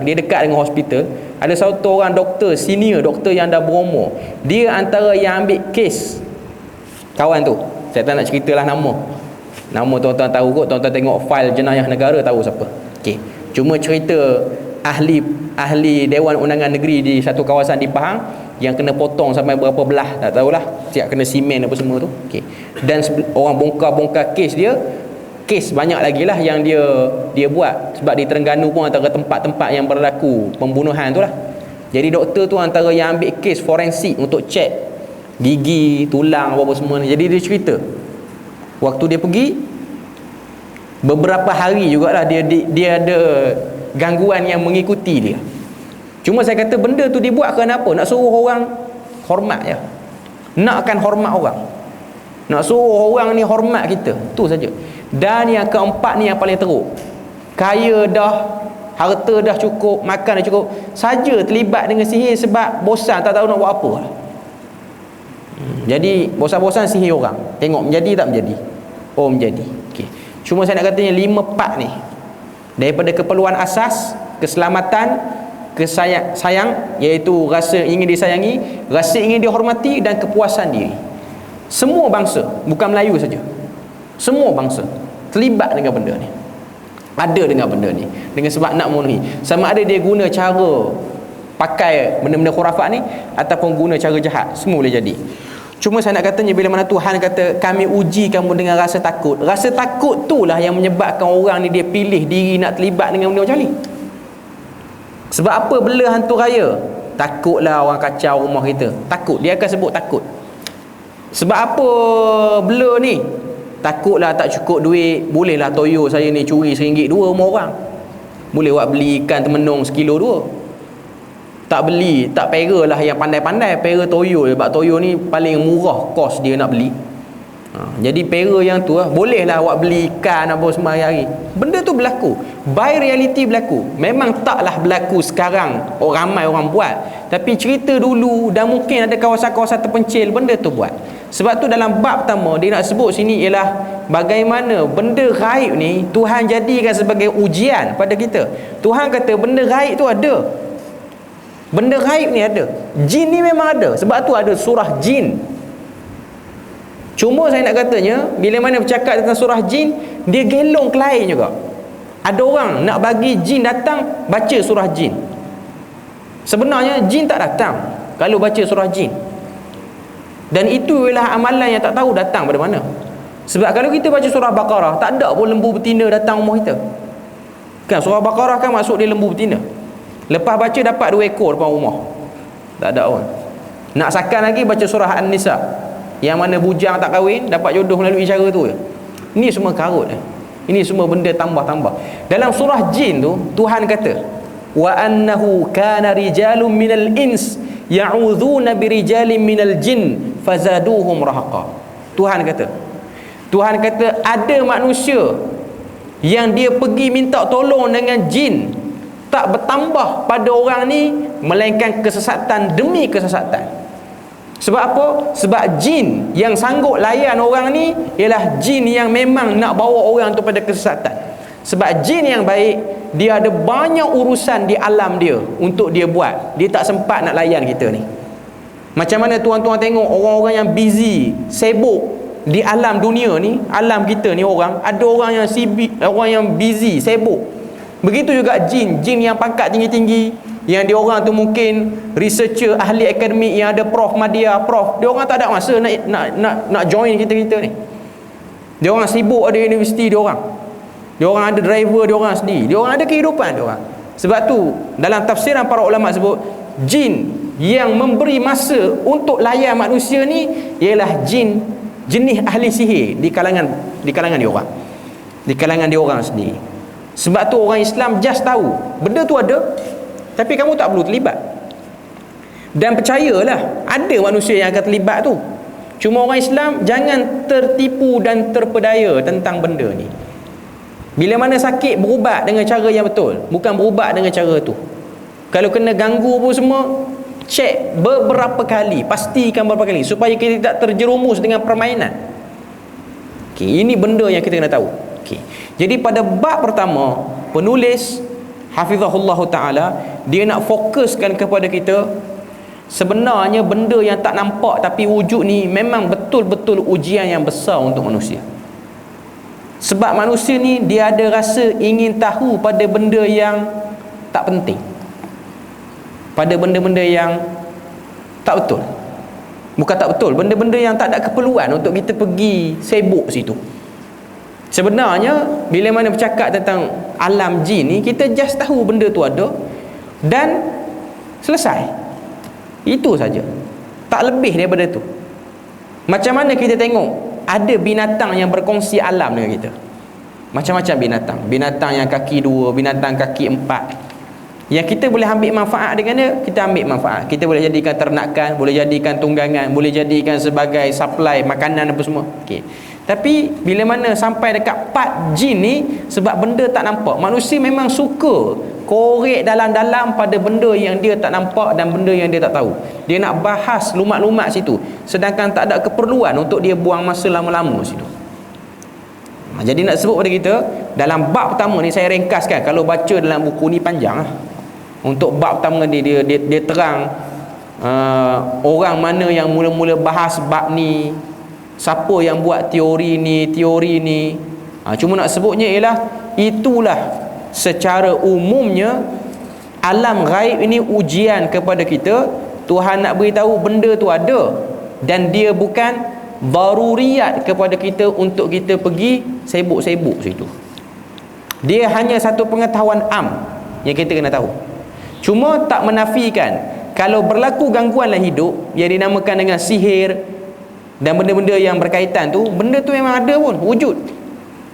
dia dekat dengan hospital. Ada satu orang doktor senior, doktor yang dah berumur, dia antara yang ambil kes kawan tu. Saya tak nak ceritalah nama tuan-tuan tahu kot, tuan-tuan tengok fail jenayah negara tahu siapa. Okey, cuma cerita ahli Dewan Undangan Negeri di satu kawasan di Pahang yang kena potong sampai berapa belah tak tahulah, siap kena simen apa semua tu. Okey, dan orang bongkar kes dia. Kes banyak lagi lah yang dia buat. Sebab di Terengganu pun antara tempat-tempat yang berlaku pembunuhan tu lah. Jadi doktor tu antara yang ambil kes forensik untuk cek gigi, tulang, apa-apa semua ni. Jadi dia cerita, waktu dia pergi, beberapa hari jugalah dia ada gangguan yang mengikuti dia. Cuma saya kata benda tu dibuat kerana apa? Nak suruh orang hormat je. Nakkan hormat orang. Nak suruh orang ni hormat kita. Tu saja. Dan yang keempat ni yang paling teruk. Kaya dah, harta dah cukup, makan dah cukup, saja terlibat dengan sihir sebab bosan, tak tahu nak buat apa. Jadi bosan-bosan sihir orang, tengok menjadi tak menjadi. Oh menjadi. Okey. Cuma saya nak katanya 5 part ni, daripada keperluan asas, keselamatan, sayang, iaitu rasa ingin disayangi, rasa ingin dihormati, dan kepuasan diri. Semua bangsa, bukan Melayu saja, semua bangsa terlibat dengan benda ni, ada dengan benda ni, dengan sebab nak memenuhi. Sama ada dia guna cara pakai benda-benda khurafat ni ataupun guna cara jahat, semua boleh jadi. Cuma saya nak katanya, bila mana Tuhan kata kami uji kamu dengan rasa takut, rasa takut itulah yang menyebabkan orang ni dia pilih diri nak terlibat dengan benda macam ni. Sebab apa bela hantu raya? Takutlah orang kacau rumah kita, takut, dia akan sebut takut. Sebab apa bela ni? Takutlah tak cukup duit. Bolehlah toyo saya ni curi RM1 2 rumah orang, boleh buat beli ikan temenung 1 kilo 2. Tak beli, tak pera lah yang pandai-pandai, pera toyo je. Sebab toyo ni paling murah kos dia nak beli. Jadi pera yang tu bolehlah buat beli ikan apa semua hari-hari. Benda tu berlaku, by reality berlaku. Memang taklah berlaku sekarang ramai orang buat, tapi cerita dulu dan mungkin ada kawasan-kawasan terpencil benda tu buat. Sebab tu dalam bab pertama dia nak sebut sini ialah bagaimana benda gaib ni Tuhan jadikan sebagai ujian pada kita. Tuhan kata benda gaib tu ada, benda gaib ni ada. Jin ni memang ada, sebab tu ada surah jin. Cuma saya nak katanya, bila mana bercakap tentang surah jin, dia gelong ke lain juga. Ada orang nak bagi jin datang baca surah jin. Sebenarnya jin tak datang kalau baca surah jin. Dan itu ialah amalan yang tak tahu datang pada mana. Sebab kalau kita baca surah Baqarah, tak ada pun lembu betina datang rumah kita. Kan surah Baqarah kan maksud dia lembu betina. Lepas baca dapat 2 ekor depan rumah, tak ada pun. Nak sakan lagi baca surah An-Nisa, yang mana bujang tak kahwin dapat jodoh melalui cara tu je. Ini semua karut. Ini semua benda tambah-tambah. Dalam surah jin tu Tuhan kata, wa annahu kana rijalun minal ins ya'udzuuna birijalin minal jin fazaduhum rahaqa. Tuhan kata ada manusia yang dia pergi minta tolong dengan jin, tak bertambah pada orang ni melainkan kesesatan demi kesesatan. Sebab apa? Sebab jin yang sanggup layan orang ni ialah jin yang memang nak bawa orang tu pada kesesatan. Sebab jin yang baik, dia ada banyak urusan di alam dia untuk dia buat. Dia tak sempat nak layan kita ni. Macam mana tuan-tuan tengok orang-orang yang busy, sibuk di alam dunia ni, alam kita ni orang, ada orang yang sibuk, orang yang busy, sibuk. Begitu juga jin yang pangkat tinggi-tinggi, yang dia orang tu mungkin researcher, ahli akademik, yang ada prof Madya, prof, dia orang tak ada masa nak join kita ni. Dia orang sibuk, ada universiti dia orang. Dia orang ada driver dia orang sendiri. Dia orang ada kehidupan dia orang. Sebab tu dalam tafsiran para ulama sebut jin yang memberi masa untuk layan manusia ni ialah jin jenis ahli sihir di kalangan dia orang. Di kalangan dia orang sendiri. Sebab tu orang Islam just tahu benda tu ada, tapi kamu tak perlu terlibat. Dan percayalah ada manusia yang akan terlibat tu. Cuma orang Islam jangan tertipu dan terpedaya tentang benda ni. Bila mana sakit, berubat dengan cara yang betul, bukan berubat dengan cara tu. Kalau kena ganggu pun semua, cek beberapa kali, pastikan beberapa kali, supaya kita tak terjerumus dengan permainan. Ini benda yang kita kena tahu. Jadi pada bab pertama, penulis hafizahullah ta'ala, dia nak fokuskan kepada kita, sebenarnya benda yang tak nampak tapi wujud ni memang betul-betul ujian yang besar untuk manusia. Sebab manusia ni dia ada rasa ingin tahu pada benda yang tak penting, pada benda-benda yang tak betul. Bukan tak betul, benda-benda yang tak ada keperluan untuk kita pergi sibuk situ. Sebenarnya bila mana bercakap tentang alam jin ni, kita just tahu benda tu ada dan selesai. Itu saja, tak lebih daripada tu. Macam mana kita tengok ada binatang yang berkongsi alam dengan kita. Macam-macam binatang. Binatang yang kaki 2, binatang kaki 4. Yang kita boleh ambil manfaat dengan dia, kita ambil manfaat. Kita boleh jadikan ternakan, boleh jadikan tunggangan, boleh jadikan sebagai supply makanan apa semua. Tapi bila mana sampai dekat part jin ni, sebab benda tak nampak, manusia memang suka korek dalam-dalam pada benda yang dia tak nampak dan benda yang dia tak tahu. Dia nak bahas lumat-lumat situ, sedangkan tak ada keperluan untuk dia buang masa lama-lama situ. Jadi nak sebut pada kita, dalam bab pertama ni saya ringkaskan, kalau baca dalam buku ni panjang lah. Untuk bab pertama ni dia terang orang mana yang mula-mula bahas bab ni, siapa yang buat teori ni. Cuma nak sebutnya ialah itulah secara umumnya alam ghaib ini ujian kepada kita. Tuhan nak beritahu benda tu ada dan dia bukan daruriyat kepada kita untuk kita pergi sibuk-sibuk situ. Dia hanya satu pengetahuan am yang kita kena tahu. Cuma tak menafikan kalau berlaku gangguan dalam hidup yang dinamakan dengan sihir dan benda-benda yang berkaitan tu, benda tu memang ada pun, wujud.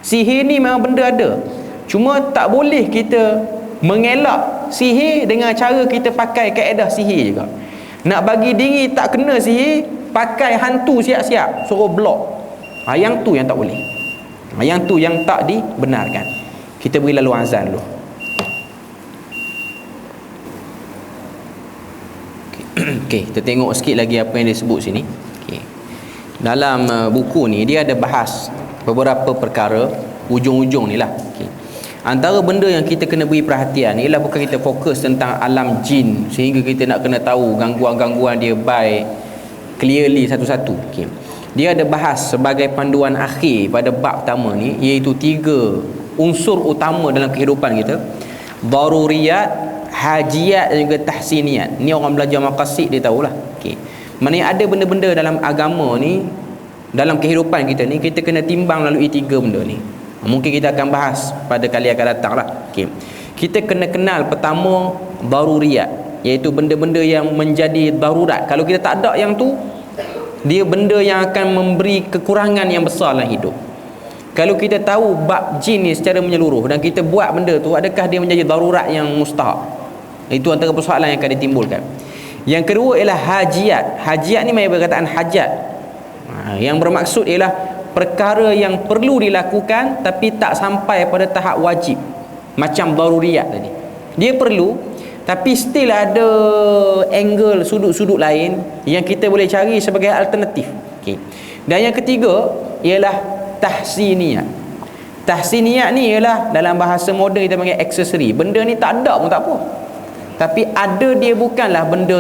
Sihir ni memang benda ada. Cuma tak boleh kita mengelak sihir dengan cara kita pakai kaedah sihir juga. Nak bagi diri tak kena sihir, pakai hantu siap-siap suruh blok. Yang tu yang tak boleh. Yang tu yang tak dibenarkan. Kita beri lalu azan dulu. Okey, kita tengok sikit lagi apa yang disebut sini. Okey. Dalam buku ni dia ada bahas beberapa perkara ujung-ujung ni lah. Okey. Antara benda yang kita kena beri perhatian ialah bukan kita fokus tentang alam jin sehingga kita nak kena tahu gangguan-gangguan dia by clearly satu-satu. Okay. Dia ada bahas sebagai panduan akhir pada bab pertama ni, iaitu 3 unsur utama dalam kehidupan kita: daruriyat, hajiat dan juga tahsiniyat. Ni orang belajar maqasid dia tahulah. Okay. Maknanya ada benda-benda dalam agama ni, dalam kehidupan kita ni, kita kena timbang melalui 3 benda ni. Mungkin kita akan bahas pada kali akan datang lah. Okay. Kita kena kenal pertama daruriyat, iaitu benda-benda yang menjadi darurat. Kalau kita tak ada yang tu, dia benda yang akan memberi kekurangan yang besar dalam hidup. Kalau kita tahu bab jin ni secara menyeluruh dan kita buat benda tu, adakah dia menjadi darurat yang mustahak? Itu antara persoalan yang akan ditimbulkan. Yang kedua ialah hajiat. Hajiat ni maksud perkataan hajat. Yang bermaksud ialah perkara yang perlu dilakukan tapi tak sampai pada tahap wajib. Macam daruriyat tadi, dia perlu tapi still ada angle, sudut-sudut lain yang kita boleh cari sebagai alternatif. Okay. Dan yang ketiga ialah tahsiniyat. Tahsiniyat ni ialah dalam bahasa moden kita panggil aksesori. Benda ni tak ada pun tak apa, tapi ada dia bukanlah benda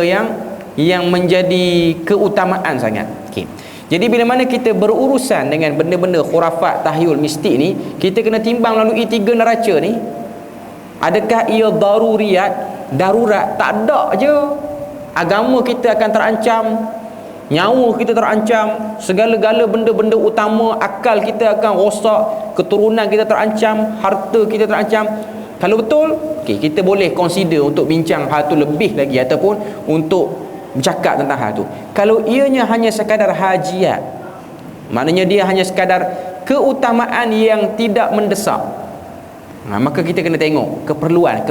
yang menjadi keutamaan sangat. Okay. Jadi bila mana kita berurusan dengan benda-benda khurafat, tahyul, mistik ni, kita kena timbang melalui 3 neraca ni. Adakah ia daruriyat, darurat? Tak ada je. Agama kita akan terancam, nyawa kita terancam, segala-gala benda-benda utama, akal kita akan rosak, keturunan kita terancam, harta kita terancam. Kalau betul, okay, kita boleh consider untuk bincang hal tu lebih lagi ataupun untuk bercakap tentang hal tu. Kalau ianya hanya sekadar hajiat, maknanya dia hanya sekadar keutamaan yang tidak mendesak, maka kita kena tengok keperluan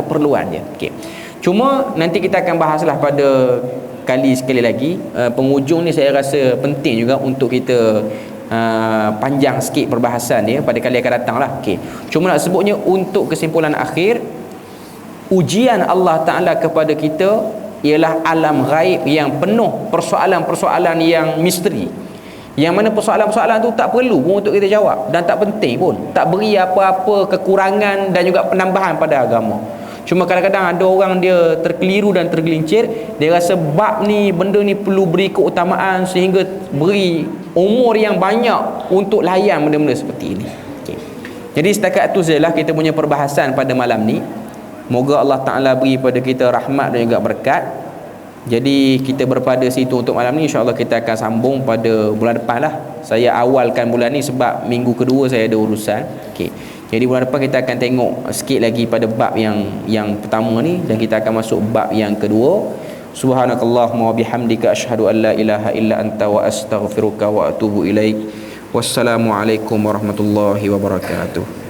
dia. Okay. Cuma nanti kita akan bahaslah pada sekali lagi. Penghujung ni saya rasa penting juga untuk kita panjang sikit perbahasan dia pada kali akan datang lah. Okay. Cuma nak sebutnya untuk kesimpulan akhir, ujian Allah Ta'ala kepada kita ialah alam ghaib yang penuh persoalan-persoalan yang misteri, yang mana persoalan-persoalan tu tak perlu pun untuk kita jawab dan tak penting pun, tak beri apa-apa kekurangan dan juga penambahan pada agama. Cuma kadang-kadang ada orang dia terkeliru dan tergelincir, dia rasa bab ni, benda ni perlu beri keutamaan sehingga beri umur yang banyak untuk layan benda-benda seperti ini. Okay. Jadi setakat tu sajalah kita punya perbahasan pada malam ni. Moga Allah Ta'ala beri pada kita rahmat dan juga berkat. Jadi kita berpada situ untuk malam ni. InsyaAllah kita akan sambung pada bulan depan lah. Saya awalkan bulan ni sebab minggu kedua saya ada urusan. Okay. Jadi bulan depan kita akan tengok sikit lagi pada bab yang pertama ni, dan kita akan masuk bab yang kedua. Subhanakallahumma wa bihamdika asyhadu an la ilaha illa anta wa astaghfiruka wa atubu ilaik. Wassalamualaikum warahmatullahi wabarakatuh.